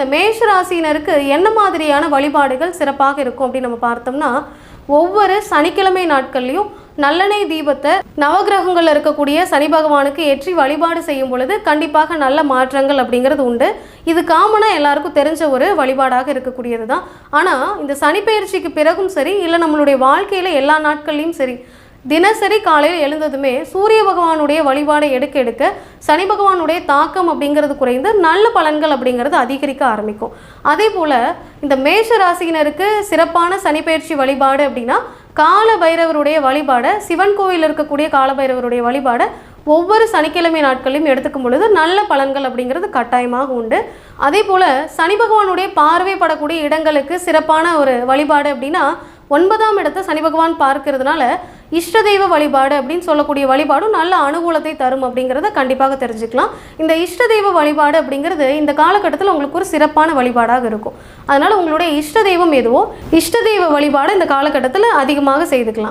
இந்த மேஷ ராசியினருக்கு என்ன மாதிரியான வழிபாடுகள் சிறப்பாக இருக்கும் அப்படின்னு நம்ம பார்த்தோம்னா, ஒவ்வொரு சனிக்கிழமை நாட்கள்லையும் நல்லெண்ணெய் தீபத்தை நவகிரகங்கள்ல இருக்கக்கூடிய சனி பகவானுக்கு ஏற்றி வழிபாடு செய்யும் பொழுது கண்டிப்பாக நல்ல மாற்றங்கள் அப்படிங்கிறது உண்டு. இது காமனாக எல்லாருக்கும் தெரிஞ்ச ஒரு வழிபாடாக இருக்கக்கூடியது தான். ஆனால் இந்த சனிப்பெயர்ச்சிக்கு பிறகும் சரி, இல்லை நம்மளுடைய வாழ்க்கையில் எல்லா நாட்கள்லையும் சரி, தினசரி காலையில் எழுந்ததுமே சூரிய பகவானுடைய வழிபாடை எடுக்க சனி பகவானுடைய தாக்கம் அப்படிங்கிறது குறைந்து நல்ல பலன்கள் அப்படிங்கிறது அதிகரிக்க ஆரம்பிக்கும். அதே போல் இந்த மேஷ ராசியினருக்கு சிறப்பான சனிப்பெயர்ச்சி வழிபாடு அப்படின்னா, கால பைரவருடைய வழிபாடை, சிவன் கோவில் இருக்கக்கூடிய கால பைரவருடைய வழிபாடை ஒவ்வொரு சனிக்கிழமை நாட்களையும் எடுத்துக்கும் பொழுது நல்ல பலன்கள் அப்படிங்கிறது கட்டாயமாக உண்டு. அதே போல் சனி பகவானுடைய பார்வைப்படக்கூடிய இடங்களுக்கு சிறப்பான ஒரு வழிபாடு அப்படின்னா, 9ஆம் இடத்தை சனி பகவான் பார்க்கிறதுனால இஷ்ட தெய்வ வழிபாடு அப்படின்னு சொல்லக்கூடிய வழிபாடும் நல்ல அனுகூலத்தை தரும் அப்படிங்கிறத கண்டிப்பாக தெரிஞ்சுக்கலாம். இந்த இஷ்ட தெய்வ வழிபாடு அப்படிங்கிறது இந்த காலகட்டத்தில் உங்களுக்கு ஒரு சிறப்பான வழிபாடாக இருக்கும். அதனால் உங்களுடைய இஷ்ட தெய்வம் எதுவோ இஷ்ட தெய்வ வழிபாடு இந்த காலகட்டத்தில் அதிகமாக செய்துக்கலாம்.